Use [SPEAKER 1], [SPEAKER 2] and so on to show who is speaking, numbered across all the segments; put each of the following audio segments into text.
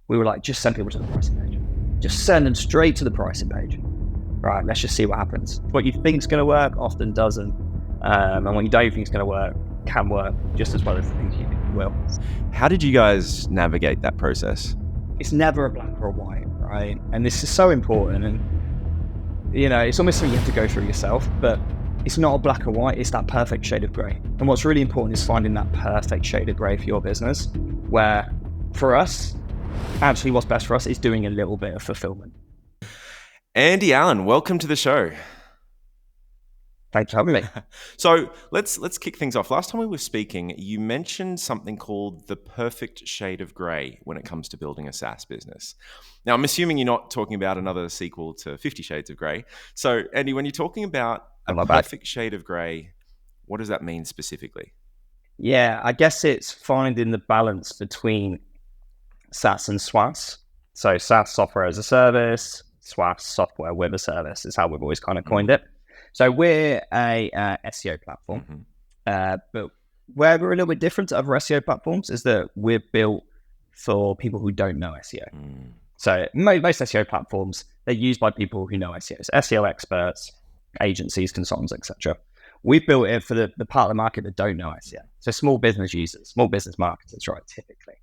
[SPEAKER 1] we were like, just send people to the pricing page. Just send them straight to the pricing page. Right, let's just see what happens. What you think is going to work often doesn't. And what you don't think is going to work can work just as well as the things you think it will.
[SPEAKER 2] How did you guys navigate that process?
[SPEAKER 1] It's never a black or a white, right? And this is so important. And, it's almost something you have to go through yourself, but it's not a black or white, it's that perfect shade of gray. And what's really important is finding that perfect shade of gray for your business, where for us, actually what's best for us is doing a little bit of fulfillment.
[SPEAKER 2] Andy Allen, welcome to the show.
[SPEAKER 1] Thanks for having me.
[SPEAKER 2] So let's kick things off. Last time we were speaking, you mentioned something called the perfect shade of gray when it comes to building a SaaS business. Now, I'm assuming you're not talking about another sequel to 50 Shades of Grey. So, Andy, when you're talking about a perfect shade of gray, what does that mean specifically?
[SPEAKER 1] Yeah, I guess it's finding the balance between SaaS and SWAS. So SaaS, software as a service, SWAS, software with a service is how we've always kind of coined it. So we're a SEO platform, but where we're a little bit different to other SEO platforms is that we're built for people who don't know SEO. So most SEO platforms, they're used by people who know SEO, so SEO experts, agencies, consultants, etc. We've built it for the part of the market that don't know SEO. So small business users, small business marketers, right, typically.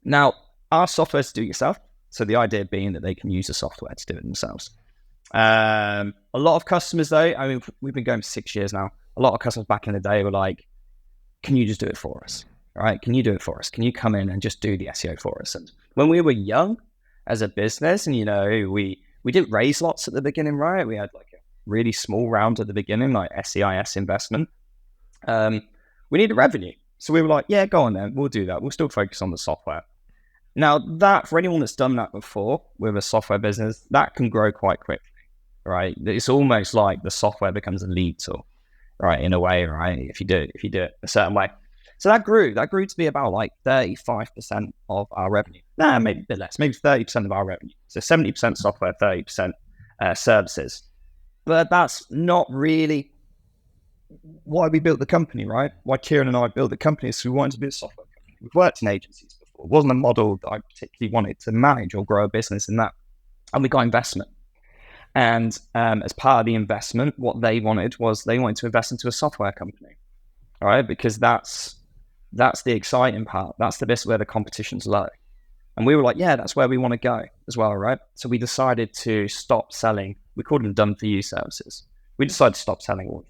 [SPEAKER 1] Now, our software is to do it yourself. So the idea being that they can use the software to do it themselves. A lot of customers though, I mean, we've been going for 6 years now. A lot of customers back in the day were like, can you just do it for us? All right, can you do it for us? Can you come in and just do the SEO for us? And when we were young as a business, and we didn't raise lots at the beginning, right? We had like a really small round at the beginning, like SEIS investment. We needed revenue. So we were like, yeah, go on then, we'll do that. We'll still focus on the software. Now that, for anyone that's done that before with a software business, that can grow quite quickly, right? It's almost like the software becomes a lead tool, right? In a way, right? If you do it a certain way. So that grew to be about like 35% of our revenue. Maybe a bit less, maybe 30% of our revenue. So 70% software, 30% services. But that's not really why we built the company, right? Why Kieran and I built the company is we wanted to be a software company. We've worked in agencies before. It wasn't a model that I particularly wanted to manage or grow a business in that. And we got investment. And as part of the investment, what they wanted was they wanted to invest into a software company, all right? Because that's the exciting part. That's the bit where the competition's low. And we were like, yeah, that's where we want to go as well, right? So we decided to stop selling. We called them done for you services. We decided to stop selling all of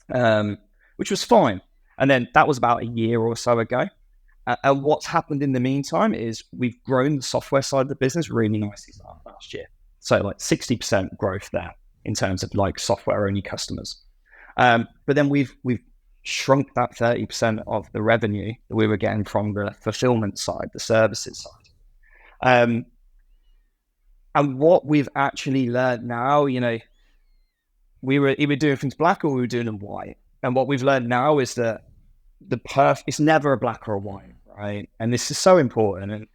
[SPEAKER 1] them, which was fine. And then that was about a year or so ago. And what's happened in the meantime is we've grown the software side of the business really nicely last year. So like 60% growth there in terms of like software only customers. But then we've shrunk that 30% of the revenue that we were getting from the fulfillment side, the services side. And what we've actually learned now, we were either doing things black or we were doing them white. And what we've learned now is that it's never a black or a white, right? And this is so important. And,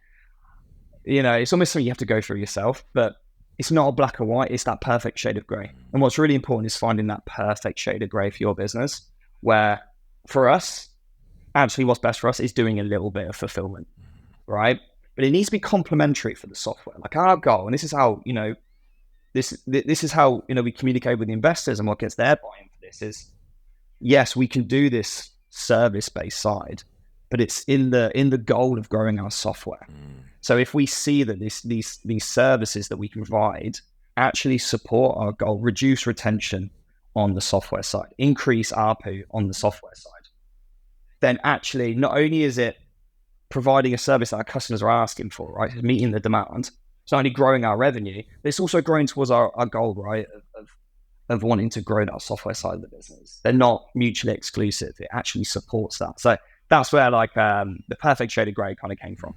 [SPEAKER 1] it's almost something you have to go through yourself, but it's not a black or white, it's that perfect shade of gray. And what's really important is finding that perfect shade of gray for your business, where for us, actually what's best for us is doing a little bit of fulfillment, right? But it needs to be complementary for the software. Like our goal, and this is how, this is how, we communicate with the investors and what gets their buy-in for this is, yes, we can do this service-based side, but it's in the goal of growing our software. So if we see that these services that we can provide actually support our goal, reduce retention on the software side, increase ARPU on the software side, then actually not only is it providing a service that our customers are asking for, right, it's meeting the demand, it's not only growing our revenue, but it's also growing towards our goal, right, of wanting to grow that software side of the business. They're not mutually exclusive. It actually supports that. So that's where the perfect shade of gray kind of came from.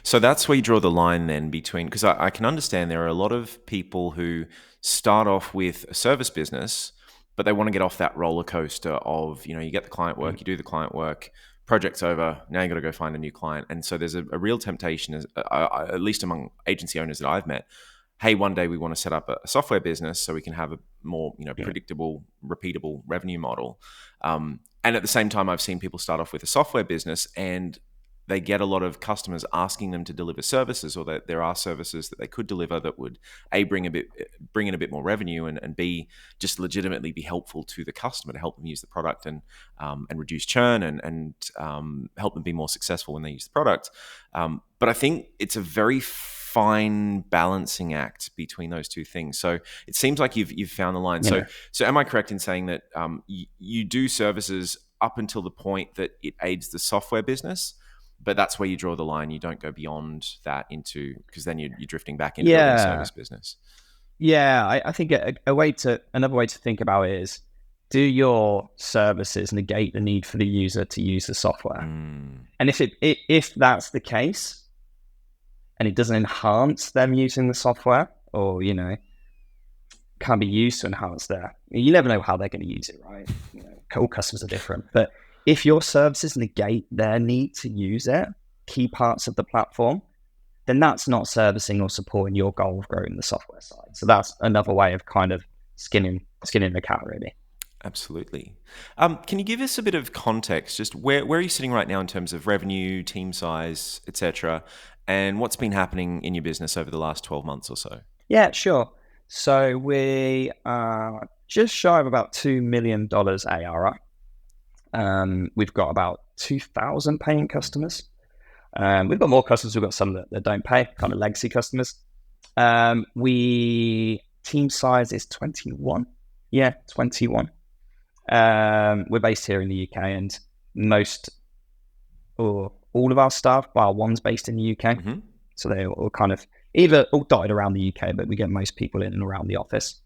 [SPEAKER 2] So that's where you draw the line then between, because I can understand there are a lot of people who start off with a service business, but they want to get off that roller coaster of, you get the client work, you do the client work, project's over, now you got to go find a new client. And so there's a real temptation, at least among agency owners that I've met, hey, one day we want to set up a software business so we can have a more predictable, repeatable revenue model. And at the same time, I've seen people start off with a software business and they get a lot of customers asking them to deliver services, or that there are services that they could deliver that would bring in a bit more revenue, and b, just legitimately be helpful to the customer to help them use the product, and reduce churn, and help them be more successful when they use the product. But I think it's a very fine balancing act between those two things. So it seems like you've found the line.
[SPEAKER 1] Yeah.
[SPEAKER 2] So am I correct in saying that you do services up until the point that it aids the software business, but that's where you draw the line? You don't go beyond that because then you're drifting back into building a service business.
[SPEAKER 1] Yeah, I think another way to think about it is, do your services negate the need for the user to use the software? And if that's the case, and it doesn't enhance them using the software, or can be used to enhance you never know how they're going to use it, right? All customers are different, but if your services negate their need to use it, key parts of the platform, then that's not servicing or supporting your goal of growing the software side. So that's another way of kind of skinning the cat, really.
[SPEAKER 2] Absolutely. Can you give us a bit of context? Just where are you sitting right now in terms of revenue, team size, etc., and what's been happening in your business over the last 12 months or so?
[SPEAKER 1] Yeah, sure. So we are just shy of about $2 million ARR. We've got about 2,000 paying customers. We've got more customers. We've got some that don't pay, kind of legacy customers. Team size is 21. Yeah, 21. We're based here in the UK, and most or all of our staff, bar one's based in the UK.
[SPEAKER 2] Mm-hmm.
[SPEAKER 1] So they all kind of either all dotted around the UK, but we get most people in and around the office.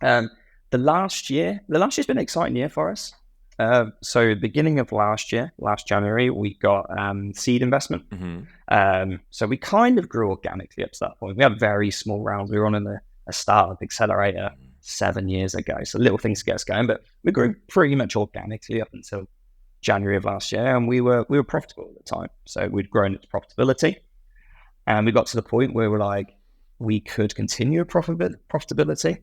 [SPEAKER 1] The last year's been an exciting year for us. So beginning of last January, we got seed investment.
[SPEAKER 2] Mm-hmm.
[SPEAKER 1] So we kind of grew organically up to that point. We had very small rounds. We were on a startup accelerator 7 years ago. So little things to get us going, but we grew pretty much organically up until January of last year, and we were profitable at the time. So we'd grown its profitability, and we got to the point where we're like, we could continue profitability,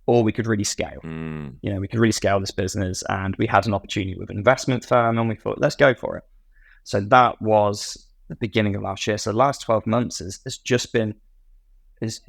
[SPEAKER 1] or we could really scale. We could really scale this business, and we had an opportunity with an investment firm, and we thought, let's go for it. So that was the beginning of last year. So the last 12 months has just been is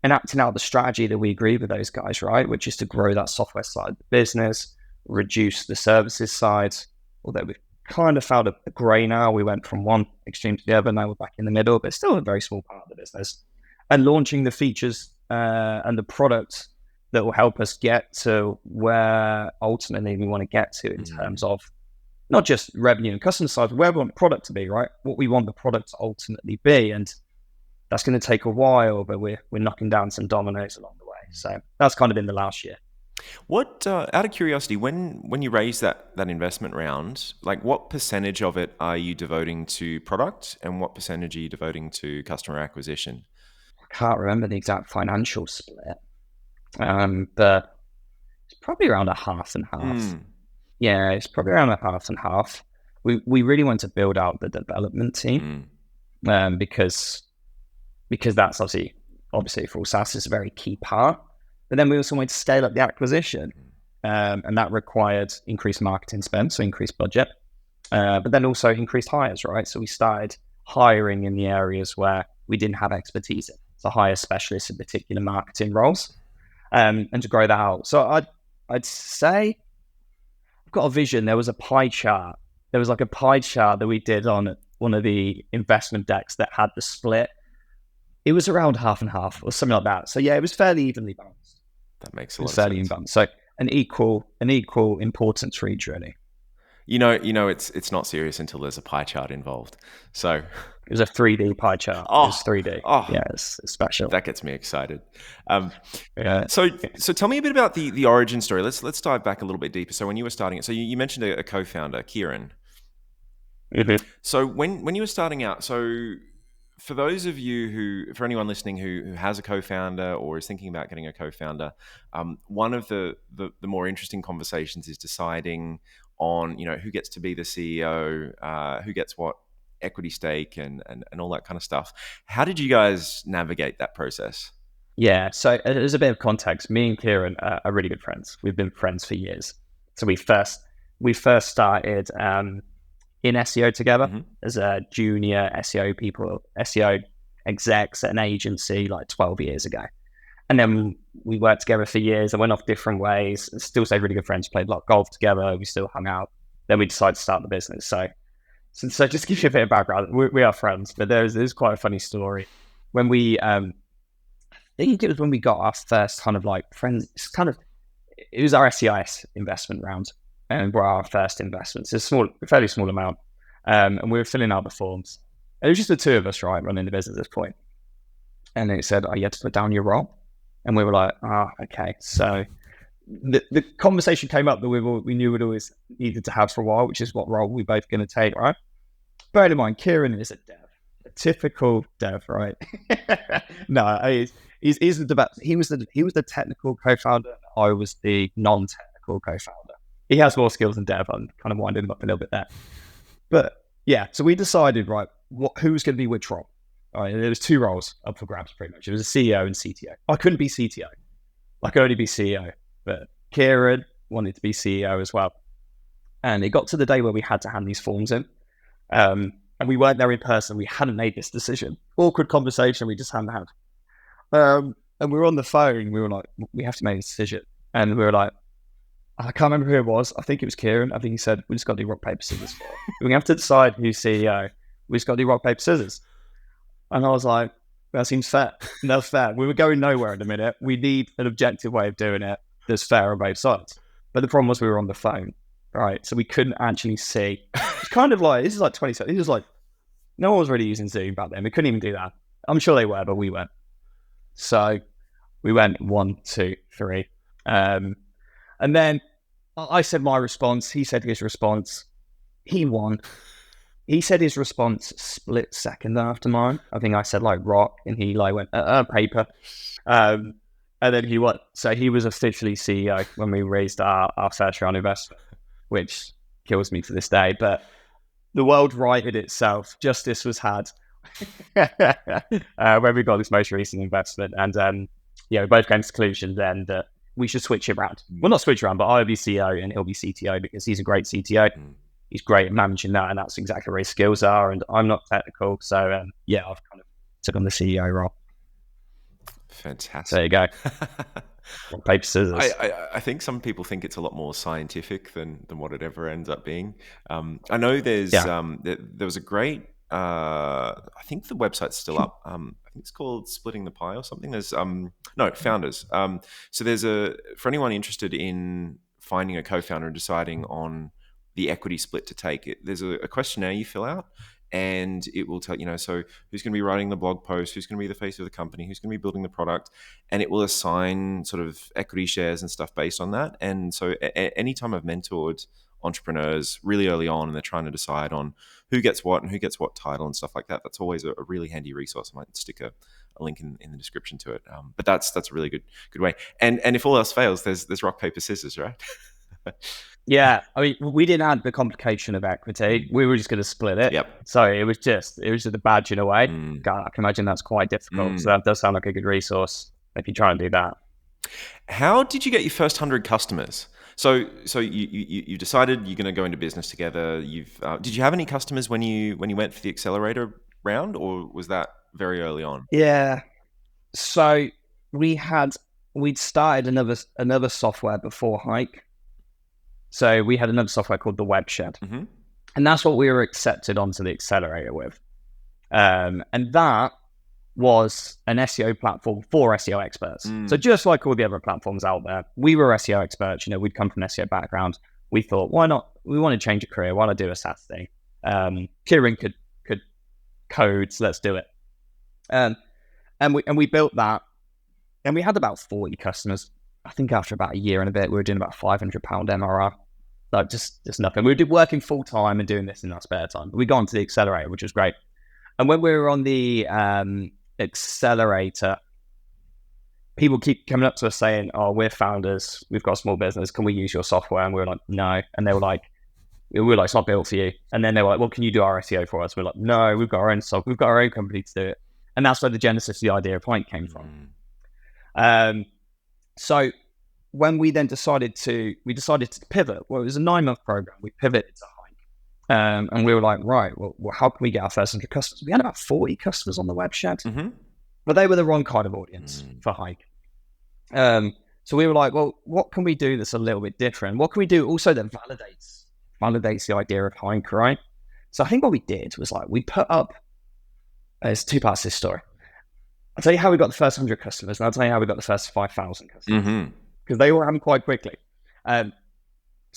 [SPEAKER 1] enacting out the strategy that we agreed with those guys, right? Which is to grow that software side of the business, reduce the services side. Although we've kind of found a grey now. We went from one extreme to the other. Now we're back in the middle, but still a very small part of the business. And launching the features and the products that will help us get to where ultimately we want to get to in terms of not just revenue and customer side, but where we want the product to be, right? What we want the product to ultimately be. And that's going to take a while, but we're knocking down some dominoes along the way. So that's kind of in the last year.
[SPEAKER 2] What, out of curiosity, when you raise that investment round, like what percentage of it are you devoting to product, and what percentage are you devoting to customer acquisition?
[SPEAKER 1] I can't remember the exact financial split, but it's probably around a half and half. Yeah, it's probably around a half and half. We really want to build out the development team, because that's obviously for all SaaS is a very key part. But then we also wanted to scale up the acquisition, and that required increased marketing spend, so increased budget, but then also increased hires, right? So we started hiring in the areas where we didn't have expertise in, so hire specialists in particular marketing roles, and to grow that out. So I'd say I've got a vision. There was a pie chart. There was like a pie chart that we did on one of the investment decks that had the split. It was around half and half or something like that. So yeah, it was fairly evenly balanced.
[SPEAKER 2] That makes a lot of sense.
[SPEAKER 1] Balanced. So an equal importance for each, really.
[SPEAKER 2] It's not serious until there's a pie chart involved. So
[SPEAKER 1] it was a 3D pie chart. It was 3D. Yeah, it's special.
[SPEAKER 2] That gets me excited. So tell me a bit about the origin story. Let's dive back a little bit deeper. So when you were starting it, so you mentioned a co-founder, Kieran.
[SPEAKER 1] Mm-hmm.
[SPEAKER 2] So when you were starting out, so for those of you for anyone listening who has a co-founder or is thinking about getting a co-founder, one of the more interesting conversations is deciding on, who gets to be the CEO, who gets what equity stake and all that kind of stuff. How did you guys navigate that process?
[SPEAKER 1] Yeah, so as a bit of context, me and Kieran are really good friends. We've been friends for years. So we first started in SEO together as a junior SEO people, SEO execs at an agency like 12 years ago. And then we worked together for years and went off different ways and still stayed really good friends, played a lot of golf together. We still hung out. Then we decided to start the business. So just to give you a bit of background, we are friends, but there's quite a funny story. When we, I think it was when we got our first kind of like friends, it was our SEIS investment round and were our first investments. It's a fairly small amount. And we were filling out the forms. And it was just the two of us, right, running the business at this point. And it said, you had to put down your role. And we were like, okay. So the conversation came up that we knew we'd always needed to have for a while, which is what role we both going to take, right? Bear in mind, Kieran is a dev, a typical dev, right? No, he's the he was the technical co-founder. I was the non-technical co-founder. He has more skills than dev. I'm kind of winding him up a little bit there. But yeah, so we decided, right, who's going to be which role? All right, there was two roles up for grabs pretty much. It was a CEO and CTO. I couldn't be CTO. I could only be CEO. But Kieran wanted to be CEO as well. And it got to the day where we had to hand these forms in. And we weren't there in person. We hadn't made this decision. Awkward conversation we just hadn't had. And we were on the phone. We were like, we have to make a decision. And we were like, I can't remember who it was. I think it was Kieran. I think he said, we just got to do rock, paper, scissors for it. We have to decide who's CEO. We just got to do rock, paper, scissors. And I was like, that seems fair. That's fair. We were going nowhere in a minute. We need an objective way of doing it that's fair on both sides. But the problem was we were on the phone, right? So we couldn't actually see. It's kind of like, this is like 20 seconds. This is like, no one was really using Zoom back then. We couldn't even do that. I'm sure they were, but we weren't. So we went 1, 2, 3. And then I said my response. He said his response. He won. He said his response split second after mine. I think I said like rock, and he like went paper. And then he won. So he was officially CEO when we raised our first round investment, which kills me to this day. But the world righted itself. Justice was had when we got this most recent investment. And we both came to the conclusion then that we should switch it around. Well, not switch around, but I'll be CEO and he'll be CTO because he's a great CTO. He's great at managing that, and that's exactly where his skills are. And I'm not technical, so I've kind of took on the CEO role.
[SPEAKER 2] Fantastic.
[SPEAKER 1] There you go. Paper, scissors.
[SPEAKER 2] I think some people think it's a lot more scientific than what it ever ends up being. I know there's there was a great. I think the website's still up. I think it's called Splitting the Pie or something. There's Founders. So there's for anyone interested in finding a co-founder and deciding on the equity split to take. There's a questionnaire you fill out, and it will tell so who's going to be writing the blog post, who's going to be the face of the company, who's going to be building the product, and it will assign sort of equity shares and stuff based on that. And so anytime I've mentored entrepreneurs really early on and they're trying to decide on who gets what and who gets what title and stuff like that, that's always a really handy resource. I might stick a link in the description to it. But that's a really good way. And if all else fails, there's rock, paper, scissors, right?
[SPEAKER 1] Yeah, I mean, we didn't add the complication of equity. We were just going to split it.
[SPEAKER 2] Yep.
[SPEAKER 1] So it was just a badge in a way. God, I can imagine that's quite difficult. So that does sound like a good resource if you try and do that.
[SPEAKER 2] How did you get your first 100 customers? So you decided you're going to go into business together. Did you have any customers when you went for the accelerator round, or was that very early on?
[SPEAKER 1] Yeah. So we'd started another software before Hike. So we had another software called the Webshed, and that's what we were accepted onto the accelerator with. And that was an SEO platform for SEO experts. So just like all the other platforms out there, we were SEO experts. We'd come from an SEO background. We thought, why not? We want to change a career. Why not do a SaaS thing? Kieran could code, so let's do it. And we built that, and we had about 40 customers. I think after about a year and a bit, we were doing about £500 MRR. Like just nothing. We were working full time and doing this in our spare time. But we got onto the accelerator, which was great. And when we were on the accelerator, people keep coming up to us saying, "Oh, we're founders. We've got a small business. Can we use your software?" And we were like, "No." And they were like, "It's not built for you." And then they were like, "Well, can you do our SEO for us?" We're like, "No, we've got our own software. We've got our own company to do it." And that's where the genesis of the idea of Hike came from. So when we then decided to pivot, well, it was a 9-month program. We pivoted to Hike. And we were like, right, well, how can we get our first 100 customers? We had about 40 customers on the web shed, but they were the wrong kind of audience for Hike. So we were like, well, what can we do that's a little bit different? What can we do also that validates the idea of Hike, right? So I think what we did was like, we put up, there's two parts to this story. I'll tell you how we got the first 100 customers, and I'll tell you how we got the first 5,000 customers, because they all happened quite quickly. So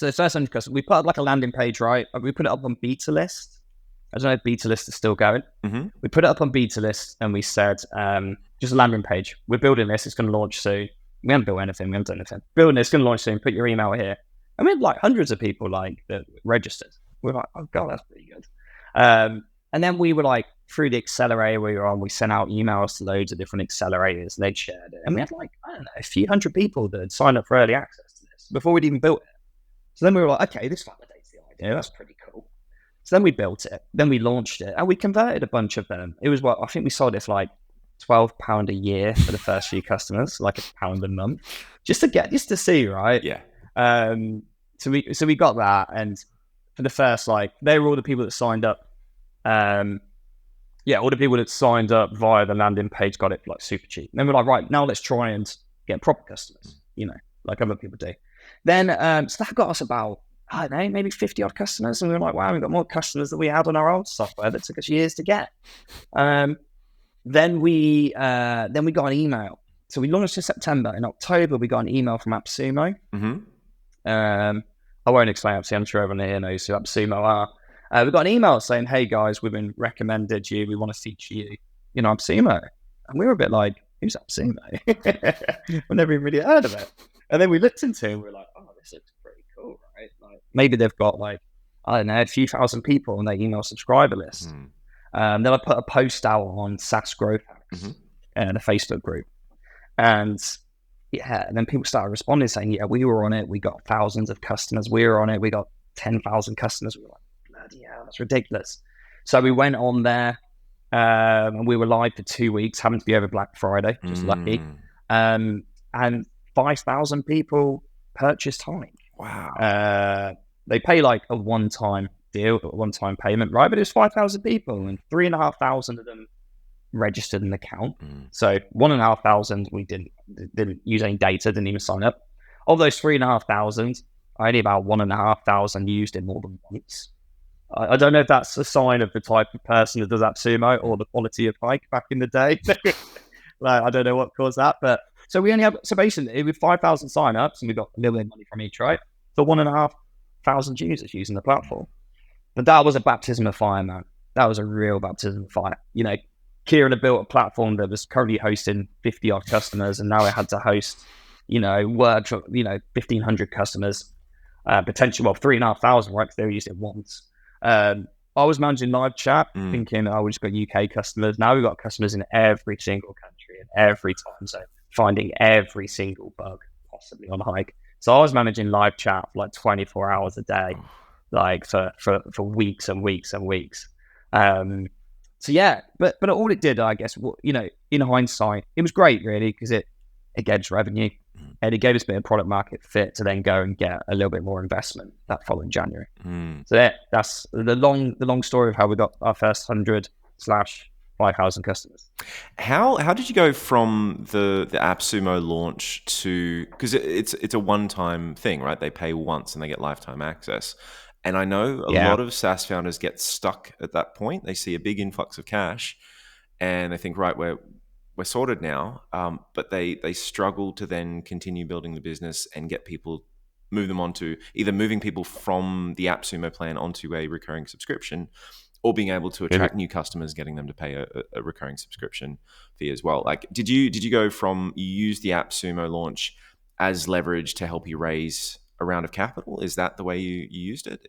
[SPEAKER 1] the first 100 customers, we put up like a landing page, right? We put it up on beta list. I don't know if beta list is still going. We put it up on beta list, and we said, just a landing page. We're building this. It's going to launch soon. We haven't built anything. We haven't done anything. Building this, going to launch soon. Put your email here. And we had like hundreds of people like that registered. We were like, oh God, that's pretty good. And then we were like, through the accelerator we were on, we sent out emails to loads of different accelerators, and they'd shared it. And we had like, I don't know, a few hundred people that had signed up for early access to this before we'd even built it. So then we were like, okay, this validates the idea. That's pretty cool. So then we built it. Then we launched it, and we converted a bunch of them. It was what I think we sold it for like £12 a year for the first few customers, like £1 a month, just to see, right?
[SPEAKER 2] Yeah.
[SPEAKER 1] So we got that, and for the first, like, they were all the people that signed up. All the people that signed up via the landing page got it like super cheap. And then we're like, right, now let's try and get proper customers, like other people do. Then, so that got us about, I don't know, maybe 50 odd customers. And we were like, wow, we've got more customers than we had on our old software that took us years to get. Then we got an email. So we launched in September. In October, we got an email from AppSumo. I won't explain AppSumo. I'm sure everyone here knows who AppSumo are. We got an email saying, hey guys, we've been recommended you. We want to feature you in AppSumo. And we were a bit like, who's AppSumo? We've never even really heard of it. And then we looked into it and we were like, oh, this looks pretty cool, right? Like, maybe they've got like, I don't know, a few thousand people on their email subscriber list. Then I put a post out on SaaS Growth Hacks in a Facebook group. And and then people started responding saying, yeah, we were on it. We got thousands of customers. We were on it. We got 10,000 customers. We were like, bloody hell, that's ridiculous. So we went on there and we were live for 2 weeks, happened to be over Black Friday, just lucky. And 5,000 people purchased Hike.
[SPEAKER 2] Wow.
[SPEAKER 1] They pay like a one-time deal, a one-time payment, right? But it was 5,000 people, and 3,500 of them registered an account. So 1,500 we didn't use any data, didn't even sign up. Of those 3,500, only about 1,500 used it more than once. I don't know if that's a sign of the type of person that does AppSumo or the quality of Hike back in the day. Like, I don't know what caused that, but so we only have, so basically with 5,000 signups, and we got a little bit of money from each, right? So 1,500 users using the platform. But that was a baptism of fire, man. That was a real baptism of fire. Kieran had built a platform that was currently hosting 50 odd customers, and now it had to host, work for, 1,500 customers, potentially, 3,500, right? Because they were using it once. I was managing live chat, thinking, we just got UK customers. Now we've got customers in every single country and every time zone, finding every single bug possibly on Hike. So I was managing live chat for like 24 hours a day, like for weeks and weeks and weeks. So yeah, but all it did, I guess, in hindsight, it was great really, because it gave us revenue and it gave us a bit of product market fit to then go and get a little bit more investment that following January. So yeah, that's the long story of how we got our first 100/5,000 customers.
[SPEAKER 2] How did you go from the AppSumo launch to, because it's a one-time thing, right? They pay once and they get lifetime access. And I know a lot of SaaS founders get stuck at that point. They see a big influx of cash and they think, right, we're sorted now. But they struggle to then continue building the business and get people, move them onto either moving people from the AppSumo plan onto a recurring subscription, or being able to attract new customers, getting them to pay a recurring subscription fee as well. Like, did you go from, you use the AppSumo launch as leverage to help you raise a round of capital? Is that the way you used it?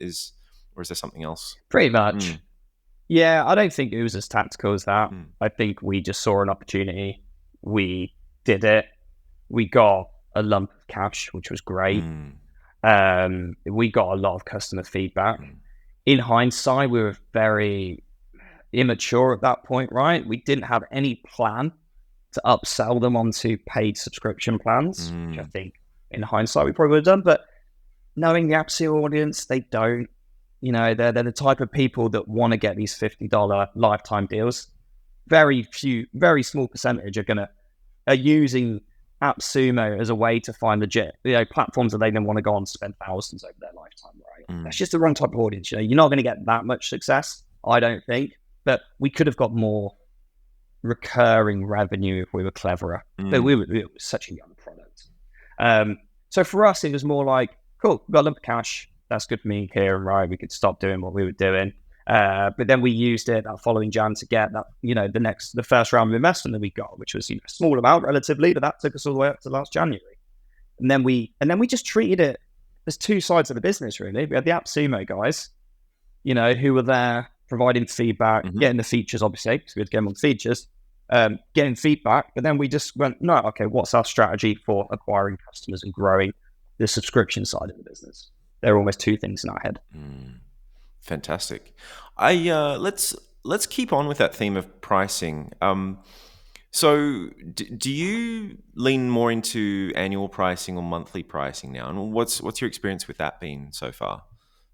[SPEAKER 2] Or is there something else?
[SPEAKER 1] Pretty much. Yeah, I don't think it was as tactical as that. I think we just saw an opportunity. We did it. We got a lump of cash, which was great. We got a lot of customer feedback. In hindsight, we were very immature at that point, right? We didn't have any plan to upsell them onto paid subscription plans, which I think in hindsight we probably would have done. But knowing the AppSumo audience, they don't they're the type of people that want to get these $50 lifetime deals. Very small percentage are using AppSumo as a way to find legit, platforms that they then want to go on and spend thousands over their lifetime, right? That's just the wrong type of audience. You're not going to get that much success, I don't think, but we could have got more recurring revenue if we were cleverer. But it was such a young product. So for us, it was more like, cool, we've got a lump of cash. That's good for me here, right? We could stop doing what we were doing. But then we used it that following Jan to get that, the first round of investment that we got, which was a small amount relatively, but that took us all the way up to last January. And then we just treated it as two sides of the business, really. We had the AppSumo guys, who were there providing feedback, getting the features, obviously, because we had to get them on features, getting feedback. But then we just went, no, okay, what's our strategy for acquiring customers and growing the subscription side of the business? There are almost two things in our head.
[SPEAKER 2] Fantastic. Let's keep on with that theme of pricing. So do you lean more into annual pricing or monthly pricing now? And what's your experience with that been so far?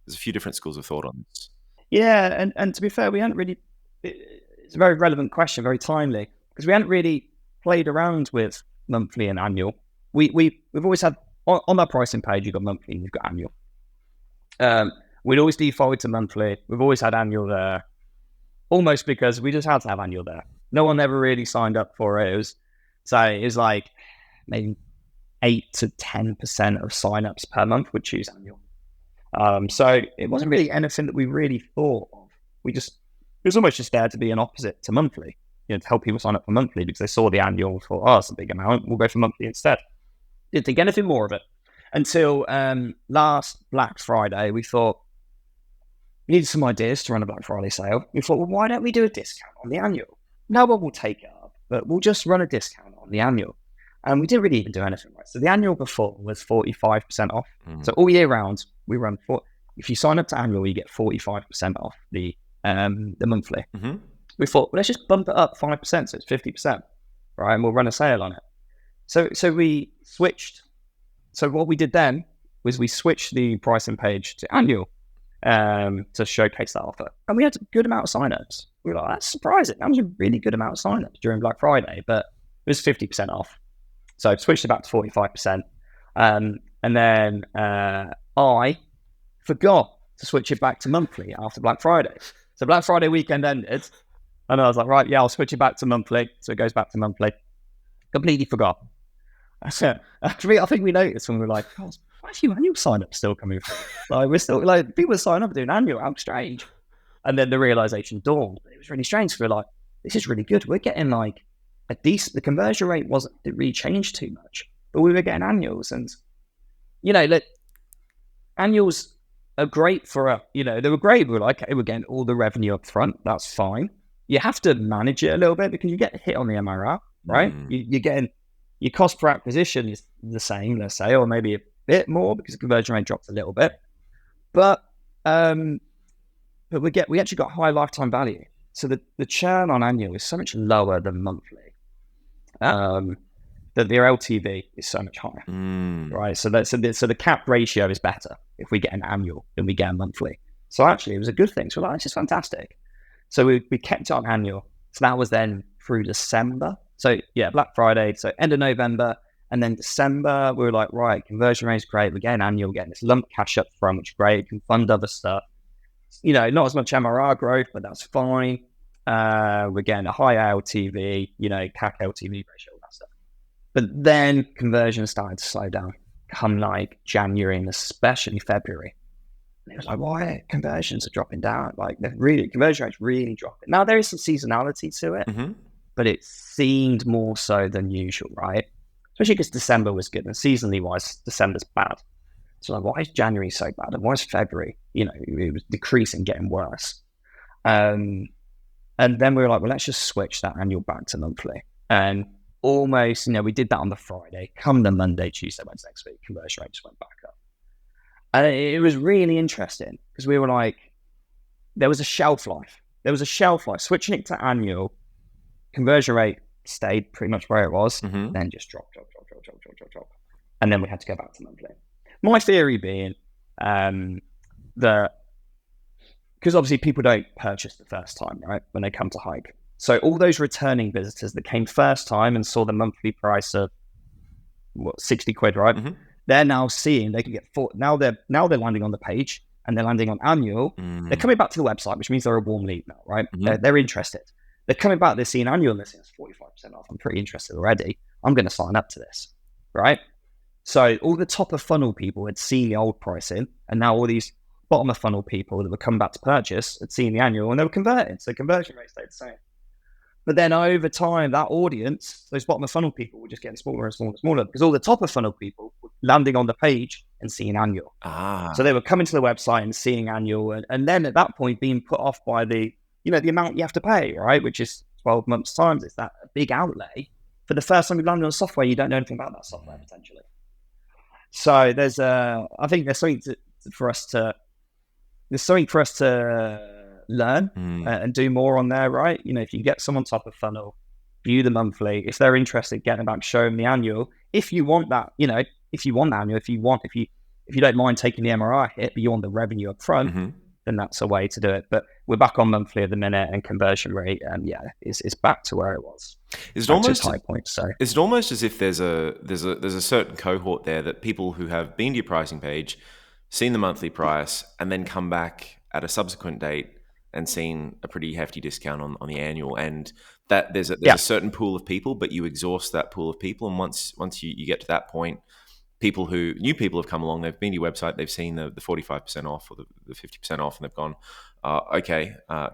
[SPEAKER 2] There's a few different schools of thought on this.
[SPEAKER 1] Yeah, and to be fair, we hadn't really. It's a very relevant question, very timely, because we hadn't really played around with monthly and annual. We've always had on that pricing page, you've got monthly and you've got annual. We'd always default to monthly. We've always had annual there, almost because we just had to have annual there. No one ever really signed up for it. It was like maybe 8 to 10% of signups per month would choose annual. So it wasn't really anything that we really thought of. It was almost just there to be an opposite to monthly, to help people sign up for monthly because they saw the annual, thought, oh, it's a big amount, we'll go for monthly instead. Didn't think anything more of it until last Black Friday. We thought we needed some ideas to run a Black Friday sale. We thought, well, why don't we do a discount on the annual? No one will take it up, but we'll just run a discount on the annual. And we didn't really even do anything right. So the annual before was 45% off. So all year round, we run if you sign up to annual, you get 45% off the monthly. We thought, well, let's just bump it up 5%, so it's 50%, right? And we'll run a sale on it. So we switched. So what we did then was we switched the pricing page to annual to showcase that offer. And we had a good amount of signups. We were like, that's surprising. That was a really good amount of signups during Black Friday, but it was 50% off. So I switched it back to 45%. And then I forgot to switch it back to monthly after Black Friday. So Black Friday weekend ended, and I was like, right, yeah, I'll switch it back to monthly. So it goes back to monthly. Completely forgot. So I think we noticed when we were like, oh, why is your annual sign-up still coming through? Like, we're still like, people sign up doing annual. How strange. And then the realization dawned. It was really strange. We were like, this is really good. We're getting like the conversion rate didn't really change too much, but we were getting annuals, and annuals are great for they were great. We were like, okay, we're getting all the revenue up front. That's fine. You have to manage it a little bit because you get hit on the MRR, right? You're getting your cost per acquisition is the same, let's say, or maybe a bit more because the conversion rate drops a little bit. But we actually got high lifetime value. So the churn on annual is so much lower than monthly. That their LTV is so much higher, right? So the cap ratio is better if we get an annual than we get a monthly. So actually, it was a good thing. So we're like, it's just fantastic. So we kept it on annual. So that was then through December. So yeah, Black Friday. So end of November, and then December, we were like, right, conversion rate is great. We're getting annual, we're getting this lump cash up front, which is great. You can fund other stuff. Not as much MRR growth, but that's fine. We're getting a high LTV, CAC LTV ratio, all that stuff. But then conversion started to slow down come like January and especially February. And it was like, why conversions are dropping down? Like conversion rates really dropping. Now there is some seasonality to it, but it seemed more so than usual, right? Especially because December was good, and seasonally wise, December's bad. So like, why is January so bad? And why is February, it was decreasing, getting worse. And then we were like, well, let's just switch that annual back to monthly. And almost, we did that on the Friday. Come the Monday, Tuesday, Wednesday next week, conversion rate just went back up. And it was really interesting because we were like, there was a shelf life. Switching it to annual, conversion rate stayed pretty much where it was, then just drop. And then we had to go back to monthly. My theory being that because obviously people don't purchase the first time, right, when they come to Hike. So all those returning visitors that came first time and saw the monthly price of 60 quid, right?
[SPEAKER 2] Mm-hmm.
[SPEAKER 1] They're now seeing they can get now they're landing on the page and they're landing on annual. They're coming back to the website, which means they're a warm lead now, right? They're interested. They're coming back, they're seeing annual and they're seeing it's 45% off. I'm pretty interested already. I'm going to sign up to this, right? So all the top of funnel people had seen the old pricing, and now all these bottom of funnel people that were coming back to purchase had seen the annual and they were converting. So conversion rates stayed the same. But then over time, that audience, those bottom of funnel people were just getting smaller and smaller and smaller because all the top of funnel people were landing on the page and seeing annual. So they were coming to the website and seeing annual. And then at that point being put off by the amount you have to pay, right? Which is 12 months times. It's that big outlay. For the first time you've landed on software, you don't know anything about that software potentially. So I think there's something for us to learn and do more on there, right? If you get someone top of funnel, view the monthly. If they're interested, get them back, show them the annual. If you want that, if you want the annual, if you don't mind taking the MRR hit, but you want the revenue up front, then that's a way to do it. But we're back on monthly at the minute, and conversion rate, it's back to where it was.
[SPEAKER 2] Is it almost
[SPEAKER 1] high point? So
[SPEAKER 2] is it almost as if there's a certain cohort there that people who have been to your pricing page, seen the monthly price, and then come back at a subsequent date and seen a pretty hefty discount on the annual, and that there's a certain pool of people, but you exhaust that pool of people, and once you get to that point, new people have come along, they've been to your website, they've seen the 45% off or the 50% off, and they've gone,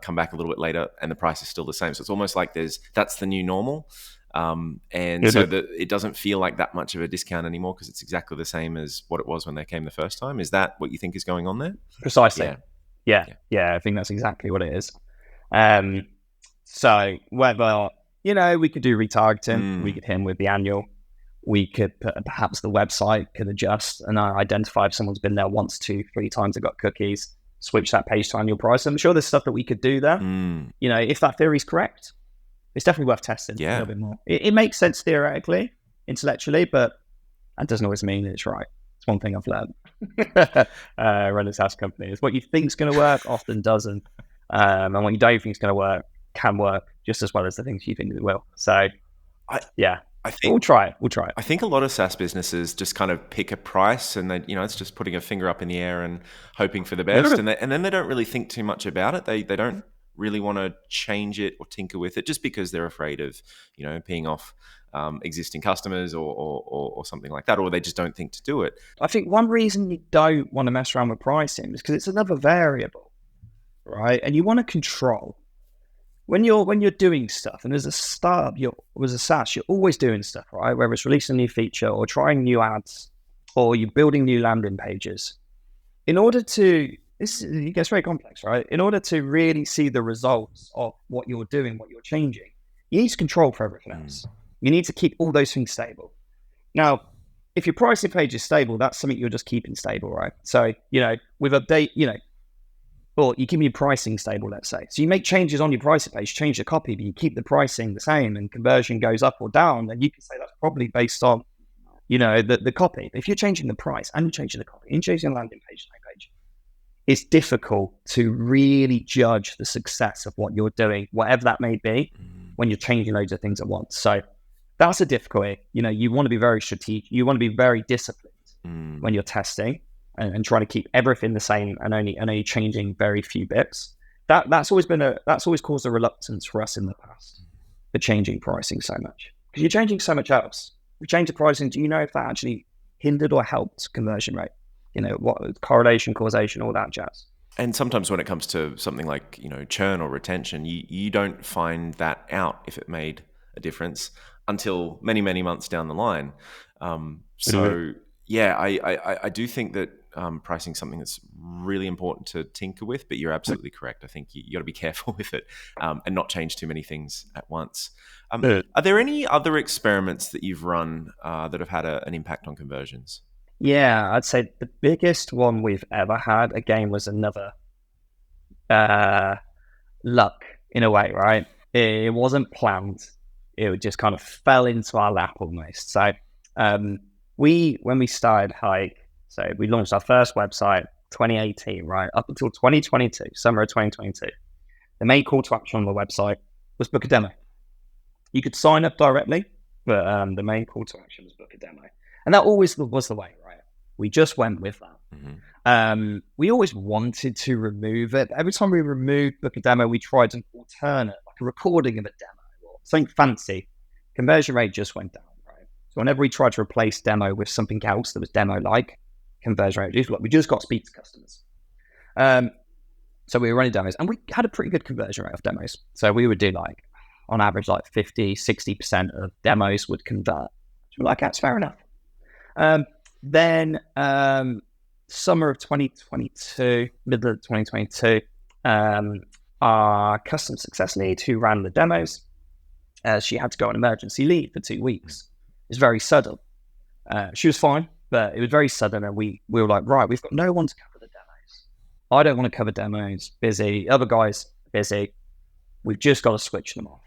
[SPEAKER 2] come back a little bit later, and the price is still the same. So it's almost like that's the new normal. It doesn't feel like that much of a discount anymore because it's exactly the same as what it was when they came the first time. Is that what you think is going on there?
[SPEAKER 1] Precisely. Yeah. I think that's exactly what it is. So whether, we could do retargeting, we could hit them with the annual, we could perhaps the website could adjust and identify if someone's been there once, 2, 3 times, they've got cookies, switch that page to annual price. I'm sure there's stuff that we could do there. If that theory is correct, it's definitely worth testing a little bit more. It makes sense theoretically, intellectually, but that doesn't always mean it's right. It's one thing I've learned running a SaaS company is what you think is going to work often doesn't. And what you don't think is going to work can work just as well as the things you think it will. So, I think we'll try it.
[SPEAKER 2] I think a lot of SaaS businesses just kind of pick a price and they, it's just putting a finger up in the air and hoping for the best. And then they don't really think too much about it. They don't really want to change it or tinker with it just because they're afraid of, peeing off existing customers or something like that, or they just don't think to do it.
[SPEAKER 1] I think one reason you don't want to mess around with pricing is because it's another variable, right? And you want to control. When you're doing stuff, and as a startup, as a SaaS, you're always doing stuff, right? Whether it's releasing a new feature or trying new ads, or you're building new landing pages. It gets very complex, right? In order to really see the results of what you're doing, what you're changing, you need to control for everything else. You need to keep all those things stable. Now, if your pricing page is stable, that's something you're just keeping stable, right? So, with update, or you keep your pricing stable, let's say. So you make changes on your pricing page, change the copy, but you keep the pricing the same and conversion goes up or down, then you can say that's probably based on, the copy. But if you're changing the price and you're changing the copy and you're changing the landing page, it's difficult to really judge the success of what you're doing, whatever that may be, when you're changing loads of things at once. So that's a difficulty. You want to be very strategic. You want to be very disciplined when you're testing and trying to keep everything the same and only changing very few bits. That's always caused a reluctance for us in the past for changing pricing so much, because you're changing so much else. We change the pricing. Do you know if that actually hindered or helped conversion rate? What correlation, causation, all that jazz.
[SPEAKER 2] And sometimes when it comes to something like, churn or retention, you don't find that out if it made a difference until many, many months down the line. I do think that pricing is something that's really important to tinker with, but you're absolutely correct. I think you got to be careful with it and not change too many things at once. Are there any other experiments that you've run that have had an impact on conversions?
[SPEAKER 1] Yeah, I'd say the biggest one we've ever had, again, was another luck in a way, right? It wasn't planned. It just kind of fell into our lap almost. So when we started Hike, so we launched our first website, 2018, right, up until 2022, summer of 2022, the main call to action on the website was book a demo. You could sign up directly, but the main call to action was book a demo. And that always was the way, right? We just went with that.
[SPEAKER 2] Mm-hmm.
[SPEAKER 1] We always wanted to remove it. Every time we removed book a demo, we tried an alternate, like a recording of a demo or something fancy. Conversion rate just went down, right? So whenever we tried to replace demo with something else that was demo-like, conversion rate just, we just got to speak to customers. So we were running demos, and we had a pretty good conversion rate of demos. So we would do like, on average, like 50, 60% of demos would convert. So we're like, that's fair enough. Then summer of 2022, middle of 2022, our customer success lead who ran the demos, she had to go on emergency leave for 2 weeks. It was very sudden. She was fine, but it was very sudden, and we were like, right, we've got no one to cover the demos. I don't want to cover demos, busy. Other guys, busy. We've just got to switch them off.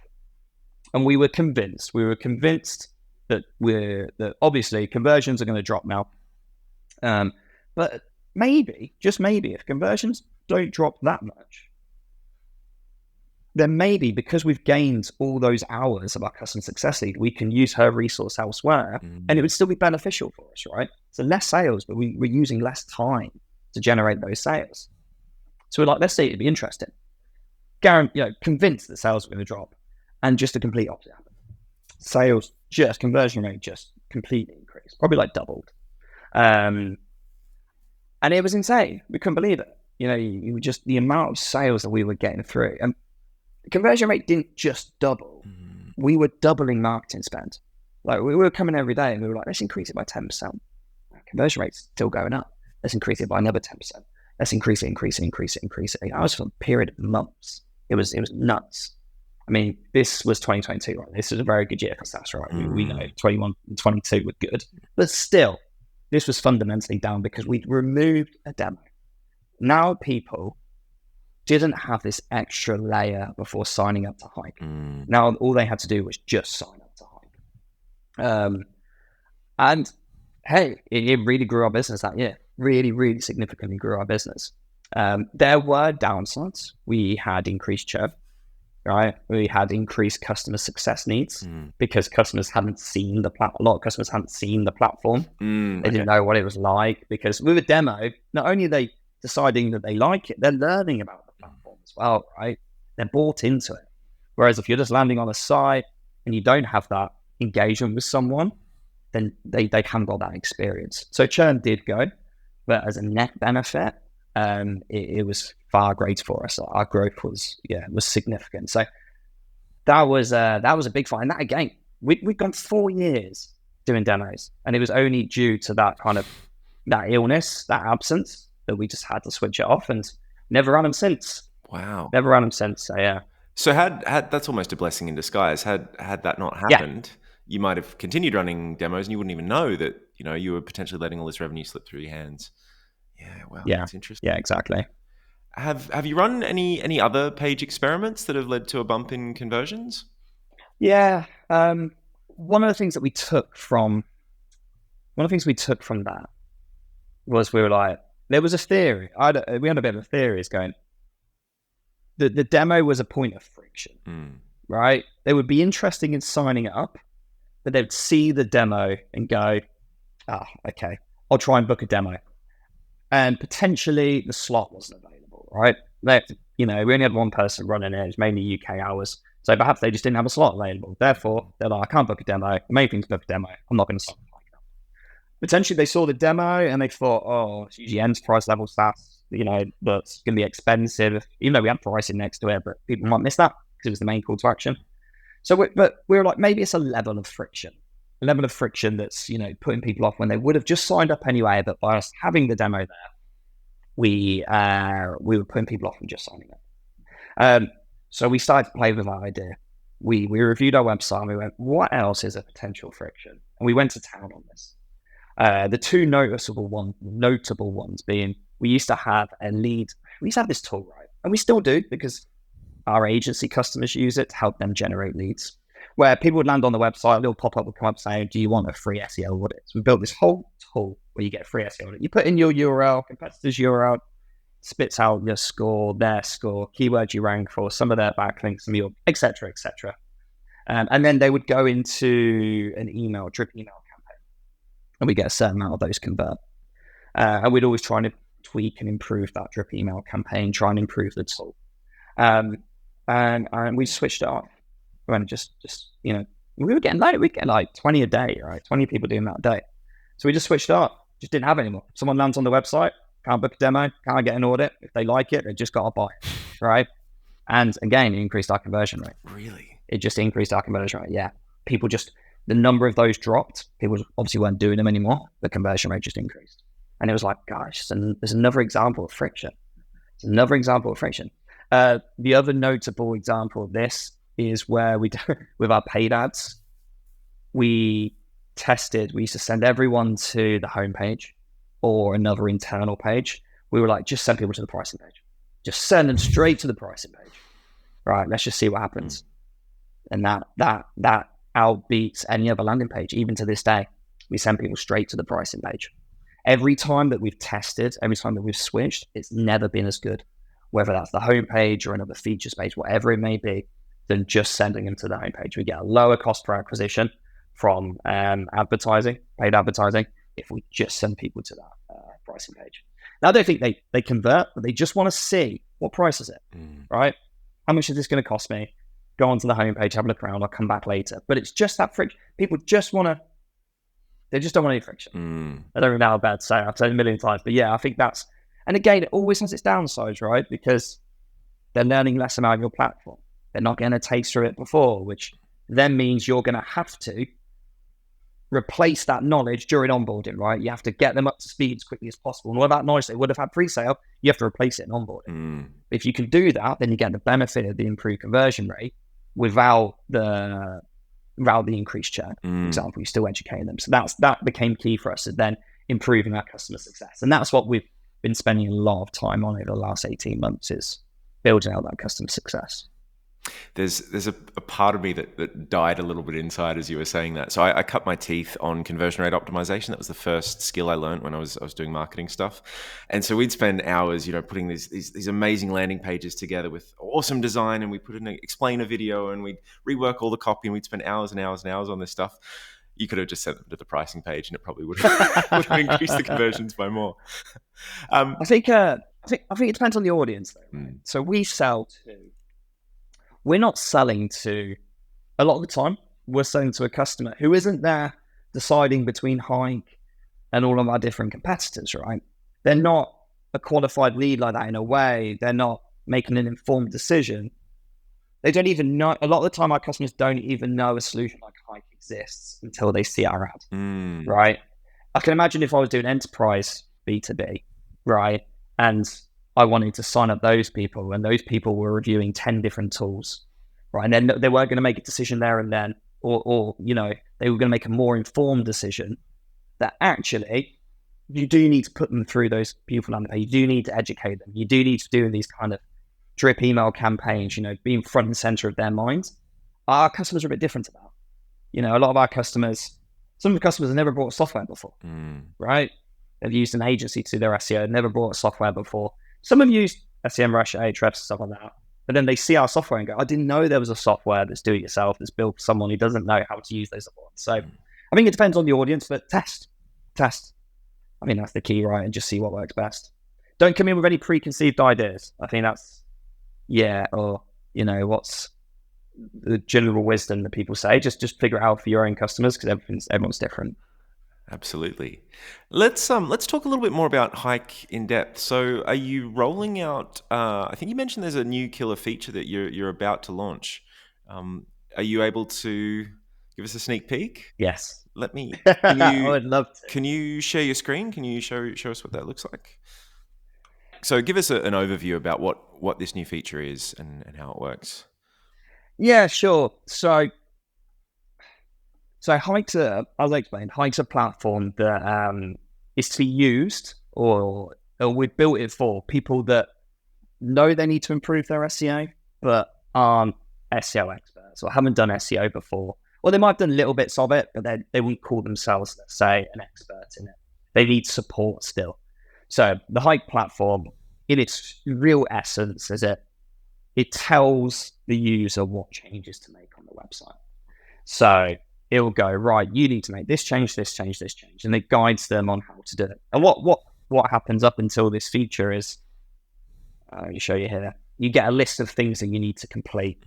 [SPEAKER 1] And we were convinced that that obviously conversions are going to drop now. But maybe, just maybe, if conversions don't drop that much, then maybe because we've gained all those hours of our customer success lead, we can use her resource elsewhere, and it would still be beneficial for us, right? So less sales, but we're using less time to generate those sales. So we're like, let's see, it'd be interesting. Convinced that sales are going to drop, and just the complete opposite happened. Sales, conversion rate just completely increased, probably like doubled. And it was insane. We couldn't believe it. You were just the amount of sales that we were getting through. And the conversion rate didn't just double. We were doubling marketing spend. Like we were coming every day and we were like, let's increase it by 10%. Conversion rate's still going up. Let's increase it by another 10%. Let's increase it. That was for a period of months. It was nuts. I mean, this was 2022, right? This was a very good year for SaaS, right? We know 21 and 22 were good. But still, this was fundamentally down because we'd removed a demo. Now people didn't have this extra layer before signing up to Hike. Now all they had to do was just sign up to Hike. And hey, it really grew our business that year. Really, really significantly grew our business. There were downsides. We had increased churn, right? We had increased customer success needs because customers hadn't seen a lot of customers hadn't seen the platform. They didn't know what it was like, because with a demo, not only are they deciding that they like it, they're learning about the platform as well, right? They're bought into it. Whereas if you're just landing on a site and you don't have that engagement with someone, then they haven't got that experience. So churn did go, but as a net benefit, it was far greater for us. Our growth was significant. So that was a big fight. And that, again, we'd gone 4 years doing demos, and it was only due to that kind of that illness, that absence, that we just had to switch it off, and never ran them since.
[SPEAKER 2] Wow.
[SPEAKER 1] Never ran them since. So yeah.
[SPEAKER 2] So had that's almost a blessing in disguise. Had that not happened, you might have continued running demos and you wouldn't even know that, you were potentially letting all this revenue slip through your hands. Yeah, wow, that's interesting.
[SPEAKER 1] Yeah, exactly.
[SPEAKER 2] Have you run any other page experiments that have led to a bump in conversions?
[SPEAKER 1] Yeah. One of the things we took from that was, we were like, there was a theory. We had a bit of a theory is going, the demo was a point of friction, right? They would be interested in signing up, but they'd see the demo and go, okay, I'll try and book a demo. And potentially the slot wasn't available, right? We only had one person running it. It was mainly UK hours. So perhaps they just didn't have a slot available. Therefore, they're like, I can't book a demo. The main thing's book a demo. I'm not going to sign up. Potentially they saw the demo and they thought, it's usually enterprise level SaaS, that's going to be expensive, even though we had pricing next to it, but people might miss that because it was the main call to action. So we were like, maybe it's a level of friction that's, putting people off when they would have just signed up anyway. But by us having the demo there, we were putting people off from just signing up. So we started to play with that idea. We reviewed our website and we went, what else is a potential friction? And we went to town on this. The two notable ones being, we used to have this tool, right? And we still do, because our agency customers use it to help them generate leads. where people would land on the website, a little pop-up would come up saying, do you want a free SEO audit? So we built this whole tool where you get a free SEO audit. You put in your URL, competitor's URL, spits out your score, their score, keywords you rank for, some of their backlinks, some of your, et cetera, et cetera. And then they would go into an drip email campaign, and we get a certain amount of those convert. And we'd always try to tweak and improve that drip email campaign, try and improve the tool. And we switched it off. And just we were getting like 20 a day, right? 20 people doing that a day. So we just switched it off. Just didn't have it anymore. Someone lands on the website, can't book a demo, can't get an audit. If they like it, they just got to buy it, right? And again, it increased our conversion rate.
[SPEAKER 2] Really?
[SPEAKER 1] It just increased our conversion rate. Yeah. The number of those dropped. People obviously weren't doing them anymore. The conversion rate just increased. And it was like, gosh, there's another example of friction. The other notable example of this is where we do with our paid ads. We used to send everyone to the homepage or another internal page. We were like, just send people to the pricing page. Just send them straight to the pricing page. Right, let's just see what happens. And that outbeats any other landing page. Even to this day, we send people straight to the pricing page. Every time that we've tested, every time that we've switched, it's never been as good, whether that's the homepage or another features page, whatever it may be, than just sending them to the homepage. We get a lower cost per acquisition from paid advertising, if we just send people to that pricing page. Now, I don't think they convert, but they just want to see what price is it, right? How much is this going to cost me? Go onto the homepage, have a look around, I'll come back later. But it's just that friction. People just don't want any friction. I don't know how bad to say it. I've said it a million times, but yeah, I think and again, it always has its downsides, right? Because they're learning less about your platform. They're not getting a taste through it before, which then means you're going to have to replace that knowledge during onboarding, right? You have to get them up to speed as quickly as possible. And all that knowledge they would have had pre-sale, you have to replace it in onboarding. If you can do that, then you get the benefit of the improved conversion rate without the increased churn. For example, you're still educating them. So that became key for us, and then improving our customer success. And that's what we've been spending a lot of time on over the last 18 months, is building out that customer success.
[SPEAKER 2] There's a part of me that died a little bit inside as you were saying that. So I cut my teeth on conversion rate optimization. That was the first skill I learned when I was doing marketing stuff. And so we'd spend hours, putting these amazing landing pages together with awesome design, and we put in an explainer video, and we'd rework all the copy, and we'd spend hours and hours and hours on this stuff. You could have just sent them to the pricing page, and it probably would have increased the conversions by more.
[SPEAKER 1] I think it depends on the audience, though. Right? So we're not selling to, a lot of the time, we're selling to a customer who isn't there deciding between Hike and all of our different competitors, right? They're not a qualified lead like that in a way. They're not making an informed decision. They don't even know, a lot of the time our customers don't even know a solution like Hike exists until they see our ad, right? I can imagine if I was doing enterprise B2B, right? And I wanted to sign up those people, and those people were reviewing 10 different tools, right? And then they weren't going to make a decision there and then, or they were going to make a more informed decision that actually you do need to put them through those beautiful landing pages. You do need to educate them. You do need to do these kind of drip email campaigns, being front and center of their minds. Our customers are a bit different to that. A lot of our customers, some of the customers have never bought software before, right? They've used an agency to do their SEO, never bought software before. Some have used SEMrush, Ahrefs, stuff like that. But then they see our software and go, I didn't know there was a software that's do it yourself, that's built for someone who doesn't know how to use those software. So I think it depends on the audience, but test. I mean, that's the key, right? And just see what works best. Don't come in with any preconceived ideas. I think that's, what's the general wisdom that people say. Just figure it out for your own customers, because everyone's different.
[SPEAKER 2] Absolutely. Let's talk a little bit more about Hike in depth. So are you rolling out, I think you mentioned there's a new killer feature that you're about to launch. Are you able to give us a sneak peek?
[SPEAKER 1] Yes.
[SPEAKER 2] I
[SPEAKER 1] would love to.
[SPEAKER 2] Can you share your screen? Can you show us what that looks like? So give us an overview about what this new feature is and how it works.
[SPEAKER 1] Yeah, sure. So Hike's as I explained, Hike's a platform that is to be used, or we built it for people that know they need to improve their SEO, but aren't SEO experts. experts or haven't done SEO before, or they might have done little bits of it, but they wouldn't call themselves, let's say, an expert in it. They need support still. So the Hike platform, in its real essence, is it tells the user what changes to make on the website. So it will go, right, you need to make this change, this change, this change, and it guides them on how to do it. And what happens up until this feature is, let me show you here. You get a list of things that you need to complete.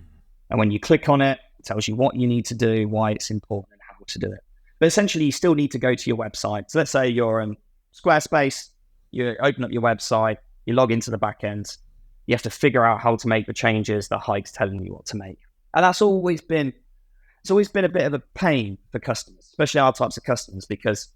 [SPEAKER 1] And when you click on it, it tells you what you need to do, why it's important, and how to do it. But essentially, you still need to go to your website. So let's say you're in Squarespace, you open up your website, you log into the back end, you have to figure out how to make the changes that Hike's telling you what to make. And it's always been a bit of a pain for customers, especially our types of customers, because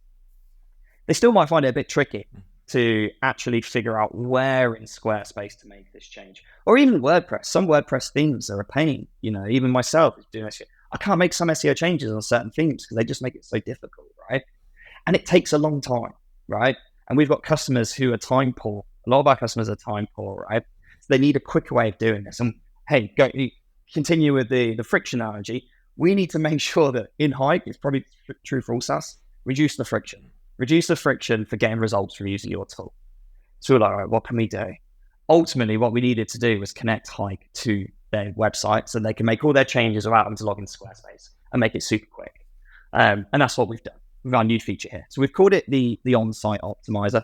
[SPEAKER 1] they still might find it a bit tricky to actually figure out where in Squarespace to make this change. Or even WordPress. Some WordPress themes are a pain. Even myself doing SEO, I can't make some SEO changes on certain themes because they just make it so difficult, right? And it takes a long time, right? And we've got customers who are time poor. A lot of our customers are time poor, right? So they need a quicker way of doing this. And hey, continue with the friction analogy. We need to make sure that in Hike, it's probably true for all SaaS, reduce the friction. Reduce the friction for getting results from using your tool. So we're like, all right, what can we do? Ultimately, what we needed to do was connect Hike to their website so they can make all their changes without them to log into Squarespace and make it super quick. And that's what we've done with our new feature here. So we've called it the on-site optimizer.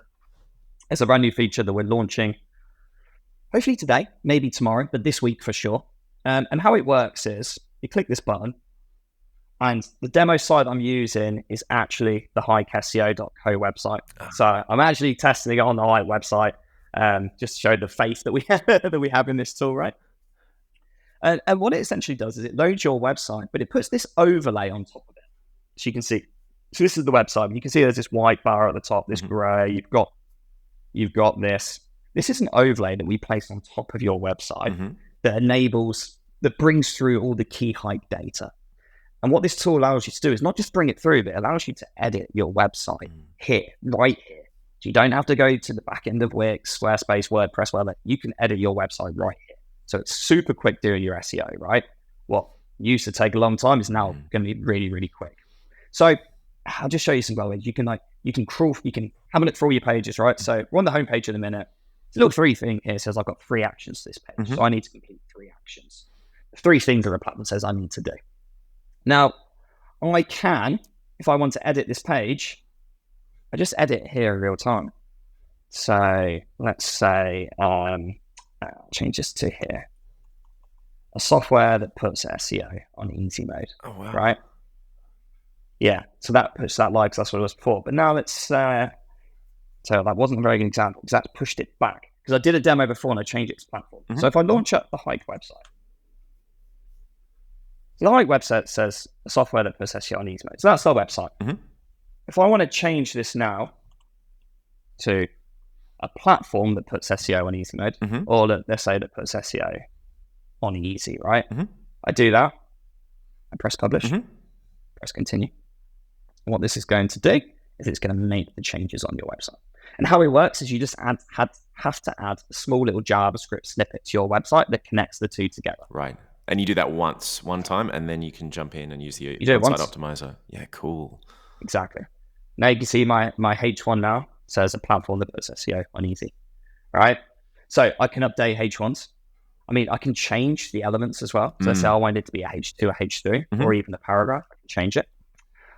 [SPEAKER 1] It's a brand new feature that we're launching hopefully today, maybe tomorrow, but this week for sure. And how it works is you click this button, and the demo site I'm using is actually the HikeSEO.co website. So I'm actually testing it on the Hike website, just to show the faith that we have, that we have in this tool, right? And what it essentially does is it loads your website, but it puts this overlay on top of it. So you can see, so this is the website. You can see there's this white bar at the top, this gray. You've got this. This is an overlay that we place on top of your website that brings through all the key Hike data. And what this tool allows you to do is not just bring it through, but it allows you to edit your website right here. So you don't have to go to the back end of Wix, Squarespace, WordPress, whatever. You can edit your website right here. So it's super quick doing your SEO, right? What used to take a long time is now going to be really, really quick. So I'll just show you some ways. You can have a look through all your pages, right? So we're on the homepage in a minute. It's a little 3 thing here. It says I've got 3 actions to this page. So I need to complete 3 actions. The 3 things that the platform says I need to do. Now, I can, if I want to edit this page, I just edit here in real time. So let's say, I'll change this to here. A software that puts SEO on easy mode, right? Yeah, so that puts that live because that's what it was before. But now let's, so that wasn't a very good example because that's pushed it back. Because I did a demo before and I changed its platform. So if I launch up the Hike website, the Hike website says a software that puts SEO on easy mode. So that's our website. If I want to change this now to a platform that puts SEO on easy mode, or let's say that puts SEO on easy, right? I do that. I press publish, press continue. And what this is going to do is it's going to make the changes on your website. And how it works is you just have to add a small little JavaScript snippet to your website that connects the two together.
[SPEAKER 2] Right. And you do that one time, and then you can jump in and use the on-site optimizer. Yeah, cool.
[SPEAKER 1] Exactly. Now you can see my H1 now says a platform that puts SEO on easy, right? So I can update H1s. I mean, I can change the elements as well. So let's say I want it to be a H2, a H3, or even a paragraph. I can change it.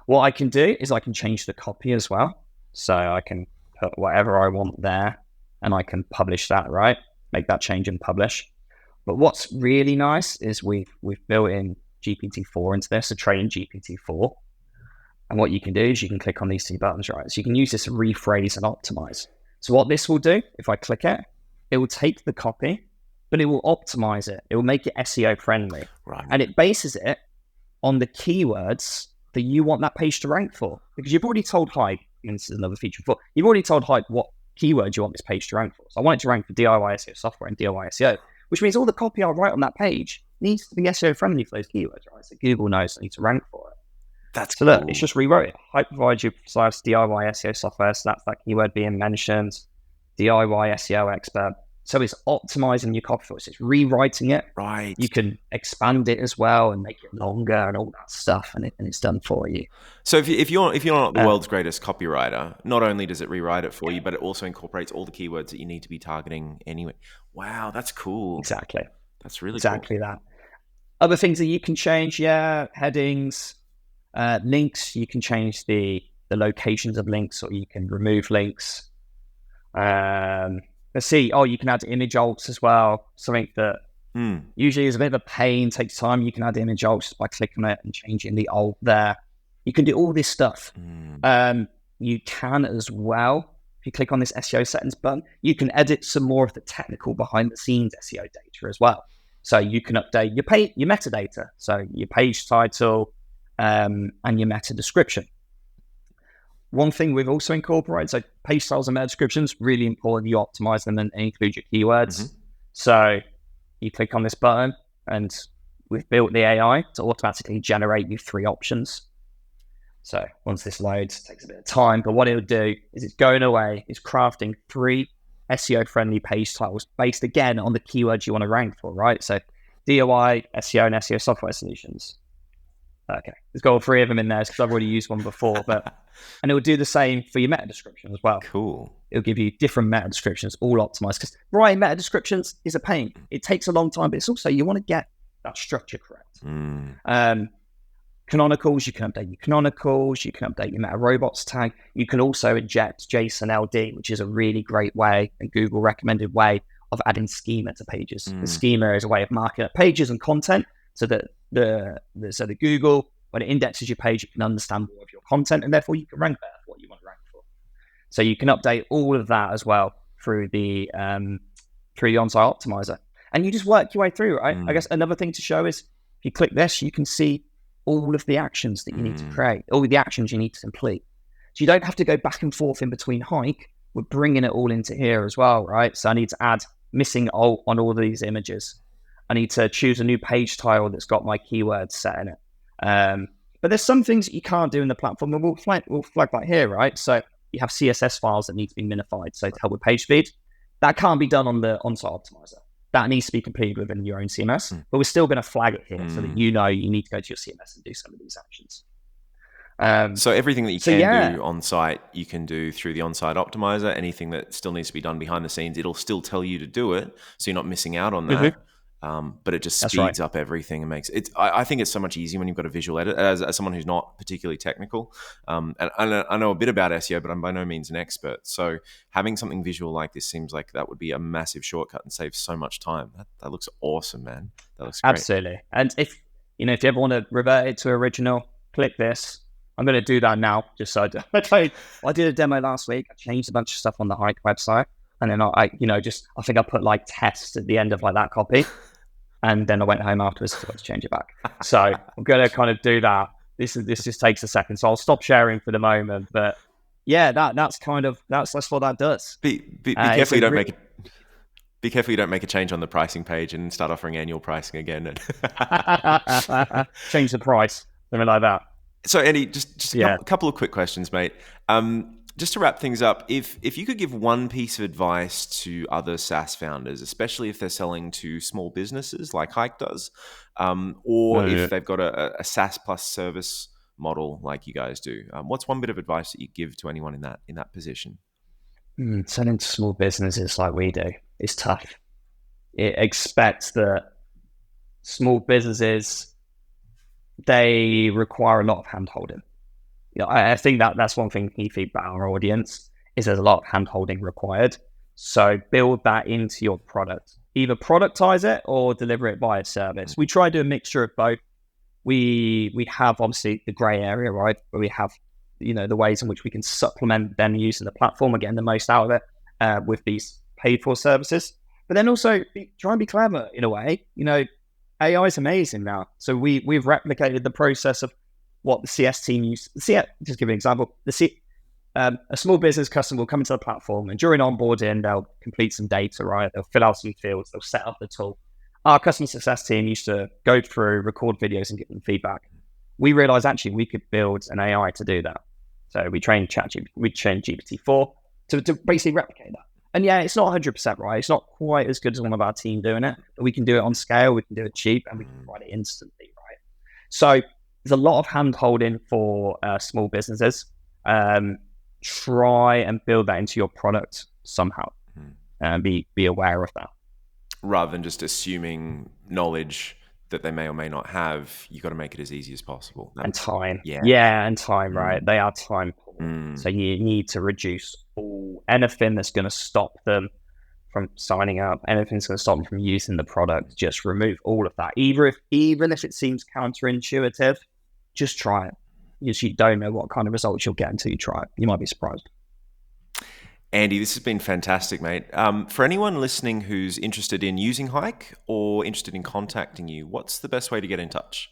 [SPEAKER 1] What I can do is I can change the copy as well. So I can put whatever I want there, and I can publish that, right? Make that change and publish. But what's really nice is we've built in GPT-4 into this, so train GPT-4. And what you can do is you can click on these 2 buttons, right? So you can use this to rephrase and optimize. So what this will do, if I click it, it will take the copy, but it will optimize it. It will make it SEO friendly.
[SPEAKER 2] Right.
[SPEAKER 1] And it bases it on the keywords that you want that page to rank for. Because you've already told Hike, and this is another feature before, you've already told Hike what keywords you want this page to rank for. So I want it to rank for DIY SEO software and DIY SEO, which means all the copy I write on that page needs to be SEO friendly for those keywords, right? So Google knows I need to rank for it.
[SPEAKER 2] That's
[SPEAKER 1] so
[SPEAKER 2] cool.
[SPEAKER 1] Look, it's just rewrote it. Hike provides you precise DIY SEO software, so that's that keyword being mentioned. DIY SEO expert. So it's optimizing your copy voice. It's rewriting it.
[SPEAKER 2] Right.
[SPEAKER 1] You can expand it as well and make it longer and all that stuff, and it's done for you.
[SPEAKER 2] So if you're not the world's greatest copywriter, not only does it rewrite it for you, but it also incorporates all the keywords that you need to be targeting anyway. Wow, that's cool.
[SPEAKER 1] Exactly.
[SPEAKER 2] That's really
[SPEAKER 1] exactly
[SPEAKER 2] cool.
[SPEAKER 1] that. Other things that you can change, headings, links. You can change the locations of links, or you can remove links. Let's see. Oh, you can add image alts as well. Something that usually is a bit of a pain, takes time. You can add image alts by clicking it and changing the alt there. You can do all this stuff. You can as well, if you click on this SEO settings button, you can edit some more of the technical behind the scenes SEO data as well. So you can update your metadata, so your page title and your meta description. One thing we've also incorporated, so page titles and meta descriptions, really important you optimize them and include your keywords. So you click on this button and we've built the AI to automatically generate you 3 options. So once this loads, it takes a bit of time, but what it'll do is it's going away, it's crafting 3 SEO-friendly page titles based, again, on the keywords you want to rank for, right? So DIY, SEO, and SEO software solutions. Okay, there's got all 3 of them in there because I've already used one before, and it will do the same for your meta description as well.
[SPEAKER 2] Cool.
[SPEAKER 1] It'll give you different meta descriptions, all optimized, because writing meta descriptions is a pain. It takes a long time, but it's also, you want to get that structure correct. Canonicals, you can update your canonicals, you can update your meta robots tag. You can also inject JSON LD, which is a really great way, and Google recommended way, of adding schema to pages. The schema is a way of marking up pages and content so that the Google, when it indexes your page, it can understand more of your content, and therefore you can rank better for what you want to rank for. So you can update all of that as well through the on-site optimizer, and you just work your way through, right? I guess another thing to show is if you click this, you can see all of the actions that you need to create, all the actions you need to complete. So you don't have to go back and forth in between Hike. We're bringing it all into here as well, right? So I need to add missing alt on all of these images. I need to choose a new page title that's got my keywords set in it. But there's some things that you can't do in the platform, and we'll flag that here, right? So you have CSS files that need to be minified, so to help with page speed. That can't be done on the on-site optimizer. That needs to be completed within your own CMS, but we're still going to flag it here so that you know you need to go to your CMS and do some of these actions.
[SPEAKER 2] So everything that you can do on site, you can do through the on-site optimizer. Anything that still needs to be done behind the scenes, it'll still tell you to do it, so you're not missing out on that. But it just speeds up everything and makes it. I think it's so much easier when you've got a visual edit. As someone who's not particularly technical, and I know a bit about SEO, but I'm by no means an expert. So having something visual like this seems like that would be a massive shortcut and save so much time. That looks awesome, man. That looks great.
[SPEAKER 1] Absolutely. And if you ever want to revert it to original, click this. I'm going to do that now, just so I did a demo last week. I changed a bunch of stuff on the Hike website, and then I think I put like test at the end of like that copy. And then I went home afterwards to change it back. So I'm going to kind of do that. This just takes a second. So I'll stop sharing for the moment. But yeah, that's what that does.
[SPEAKER 2] Be careful you don't make it. Be careful you don't make a change on the pricing page and start offering annual pricing again.
[SPEAKER 1] Change the price, something like that.
[SPEAKER 2] So Andy, just a couple of quick questions, mate. Just to wrap things up, if you could give one piece of advice to other SaaS founders, especially if they're selling to small businesses like Hike does, if they've got a SaaS plus service model like you guys do, what's one bit of advice that you give to anyone in that position?
[SPEAKER 1] Selling to small businesses like we do is tough. It expects that small businesses, they require a lot of hand-holding. I think that's one thing key feedback about our audience is there's a lot of hand-holding required. So build that into your product. Either productize it or deliver it via service. We try to do a mixture of both. We have obviously the gray area, right? Where we have, the ways in which we can supplement them using the platform and getting the most out of it with these paid for services. But then also try and be clever in a way. AI is amazing now. So we've replicated the process of what the CS team used. Just give an example. A small business customer will come into the platform, and during onboarding, they'll complete some data, right? They'll fill out some fields, they'll set up the tool. Our customer success team used to go through, record videos, and give them feedback. We realized actually we could build an AI to do that. So we trained GPT-4 to basically replicate that. And yeah, it's not 100% right. It's not quite as good as one of our team doing it. But we can do it on scale, we can do it cheap, and we can provide it instantly, right? So there's a lot of hand holding for small businesses. Try and build that into your product somehow, and be aware of that.
[SPEAKER 2] Rather than just assuming knowledge that they may or may not have, you got to make it as easy as possible.
[SPEAKER 1] And time.
[SPEAKER 2] Yeah.
[SPEAKER 1] And time, right? They are time poor. So you need to reduce anything that's going to stop them from signing up, anything that's going to stop them from using the product. Just remove all of that. Even if it seems counterintuitive, just try it. You don't know what kind of results you'll get until you try it. You might be surprised.
[SPEAKER 2] Andy, this has been fantastic, mate. For anyone listening who's interested in using Hike or interested in contacting you, what's the best way to get in touch?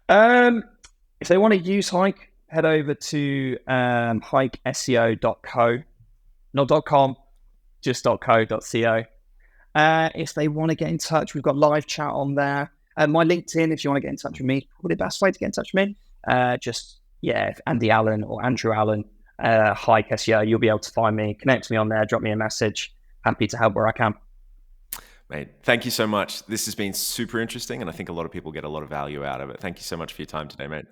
[SPEAKER 1] If they want to use Hike, head over to HikeSEO.co, not .com, just .co.co. If they want to get in touch, we've got live chat on there. My LinkedIn, if you want to get in touch with me, probably the best way to get in touch with me. If Andy Allen or Andrew Allen, HikeSEO, you'll be able to find me, connect me on there, drop me a message. Happy to help where I can.
[SPEAKER 2] Mate, thank you so much. This has been super interesting, and I think a lot of people get a lot of value out of it. Thank you so much for your time today, mate.